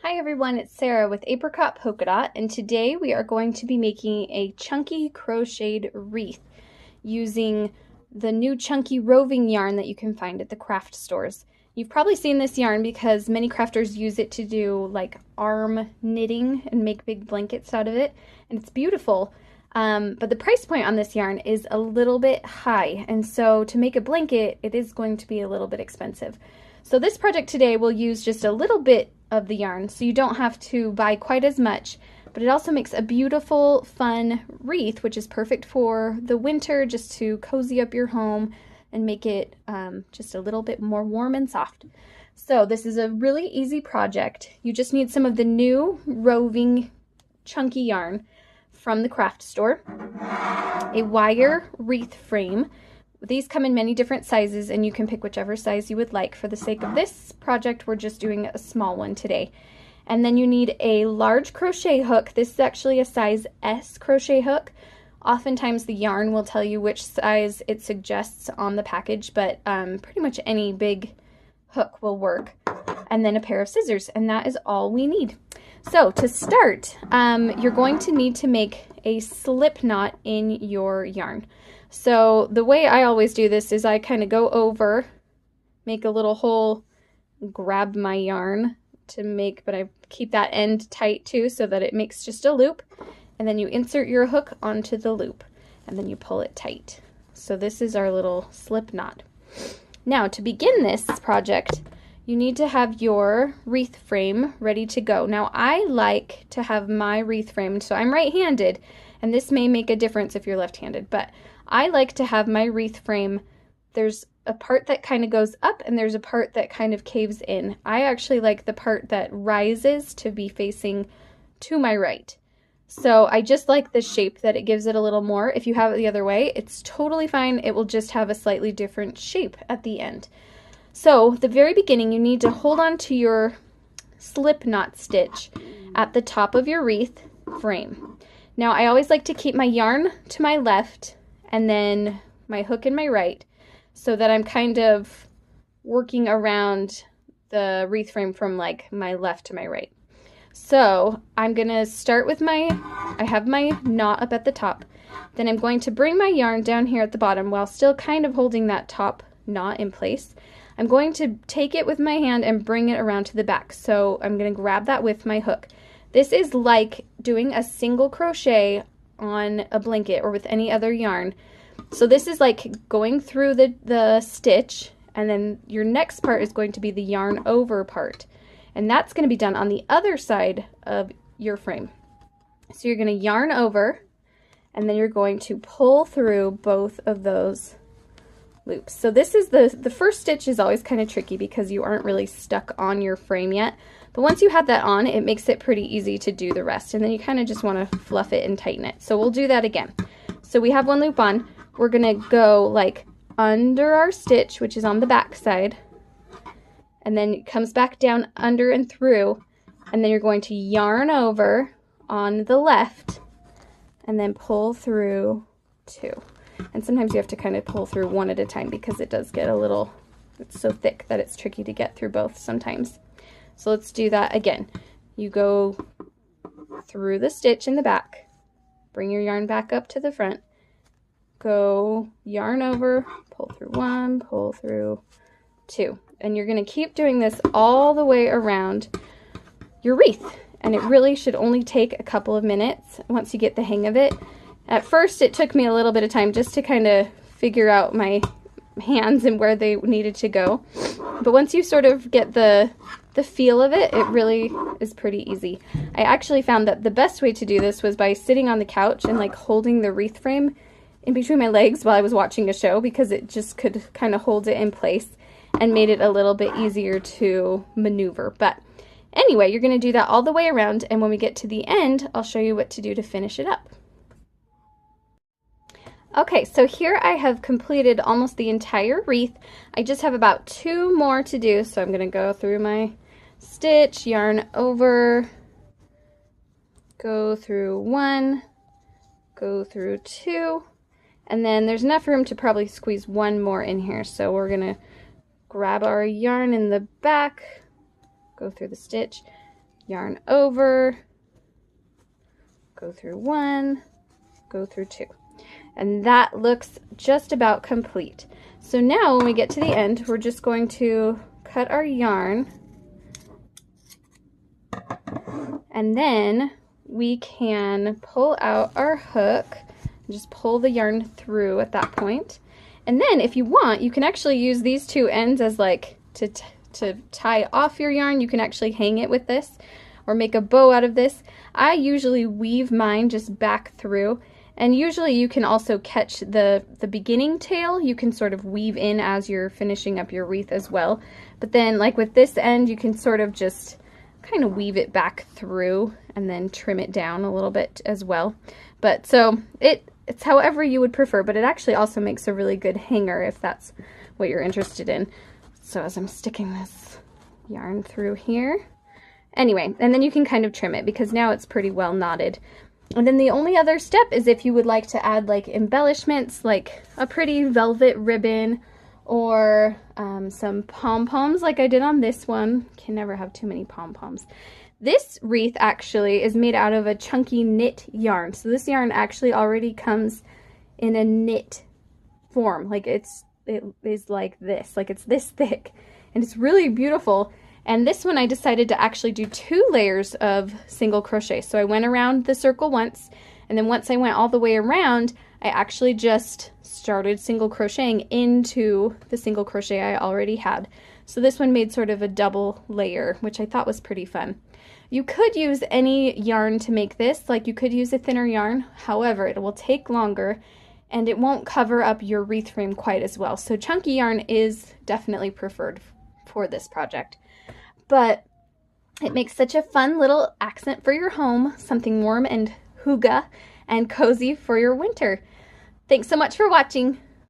Hi everyone, it's Sarah with Apricot Polka Dot, and today we are going to be making a chunky crocheted wreath using the new chunky roving yarn that you can find at the craft stores. You've probably seen this yarn because many crafters use it to do like arm knitting and make big blankets out of it, and it's beautiful. But the price point on this yarn is a little bit high, and so to make a blanket it is going to be a little bit expensive. So this project today will use just a little bit of the yarn, so you don't have to buy quite as much, but it also makes a beautiful, fun wreath, which is perfect for the winter, just to cozy up your home and make it just a little bit more warm and soft. So this is a really easy project. You just need some of the new roving chunky yarn from the craft store, a wire wreath frame. These come in many different sizes, and you can pick whichever size you would like. For the sake of this project, we're just doing a small one today. And then you need a large crochet hook. This is actually a size S crochet hook. Oftentimes the yarn will tell you which size it suggests on the package, but pretty much any big hook will work. And then a pair of scissors, and that is all we need. So to start, you're going to need to make a slip knot in your yarn. So the way I always do this is I kind of go over, make a little hole, grab my yarn to make, but I keep that end tight too so that it makes just a loop, and then you insert your hook onto the loop and then you pull it tight. So this is our little slip knot. Now to begin this project, you need to have your wreath frame ready to go. Now I like to have my wreath frame, so I'm right-handed, and this may make a difference if you're left-handed, but I like to have my wreath frame, there's a part that kind of goes up and there's a part that kind of caves in. I actually like the part that rises to be facing to my right. So I just like the shape that it gives it a little more. If you have it the other way, it's totally fine. It will just have a slightly different shape at the end. So the very beginning, you need to hold on to your slip knot stitch at the top of your wreath frame. Now I always like to keep my yarn to my left and then my hook in my right, so that I'm kind of working around the wreath frame from like my left to my right. So I'm gonna start with I have my knot up at the top, then I'm going to bring my yarn down here at the bottom while still kind of holding that top knot in place. I'm going to take it with my hand and bring it around to the back. So I'm gonna grab that with my hook. This is like doing a single crochet on a blanket or with any other yarn. So this is like going through the stitch, and then your next part is going to be the yarn over part, and that's going to be done on the other side of your frame. So you're going to yarn over, and then you're going to pull through both of those loops. So this is the first stitch is always kind of tricky because you aren't really stuck on your frame yet. But once you have that on, it makes it pretty easy to do the rest. And then you kind of just want to fluff it and tighten it. So we'll do that again. So we have one loop on. We're going to go like under our stitch, which is on the back side. And then it comes back down under and through. And then you're going to yarn over on the left and then pull through two. And sometimes you have to kind of pull through one at a time because it does get a little, it's so thick that it's tricky to get through both sometimes. So let's do that again. You go through the stitch in the back, bring your yarn back up to the front, go yarn over, pull through one, pull through two. And you're going to keep doing this all the way around your wreath. And it really should only take a couple of minutes once you get the hang of it. At first it took me a little bit of time just to kind of figure out my hands and where they needed to go. But once you sort of get the feel of it, it really is pretty easy. I actually found that the best way to do this was by sitting on the couch and like holding the wreath frame in between my legs while I was watching a show, because it just could kind of hold it in place and made it a little bit easier to maneuver. But anyway, you're going to do that all the way around, and when we get to the end, I'll show you what to do to finish it up. Okay, so here I have completed almost the entire wreath. I just have about two more to do, so I'm going to go through my stitch, yarn over, go through one, go through two, and then there's enough room to probably squeeze one more in here. So we're going to grab our yarn in the back, go through the stitch, yarn over, go through one, go through two. And that looks just about complete. So now when we get to the end, we're just going to cut our yarn, and then we can pull out our hook and just pull the yarn through at that point. And then if you want, you can actually use these two ends as like to tie off your yarn. You can actually hang it with this or make a bow out of this. I usually weave mine just back through, and usually you can also catch the beginning tail. You can sort of weave in as you're finishing up your wreath as well. But then like with this end, you can sort of just kind of weave it back through and then trim it down a little bit as well. But so it's however you would prefer, but it actually also makes a really good hanger if that's what you're interested in. So as I'm sticking this yarn through here, anyway, and then you can kind of trim it because now it's pretty well knotted. And then the only other step is if you would like to add like embellishments, like a pretty velvet ribbon or some pom-poms like I did on this one. Can never have too many pom-poms. This wreath actually is made out of a chunky knit yarn. So this yarn actually already comes in a knit form. Like it is like this, like it's this thick, and it's really beautiful. And this one I decided to actually do 2 layers of single crochet. So I went around the circle once, and then once I went all the way around, I actually just started single crocheting into the single crochet I already had. So this one made sort of a double layer, which I thought was pretty fun. You could use any yarn to make this, like you could use a thinner yarn. However, it will take longer and it won't cover up your wreath frame quite as well. So chunky yarn is definitely preferred for this project. But it makes such a fun little accent for your home, something warm and hygge and cozy for your winter. Thanks so much for watching.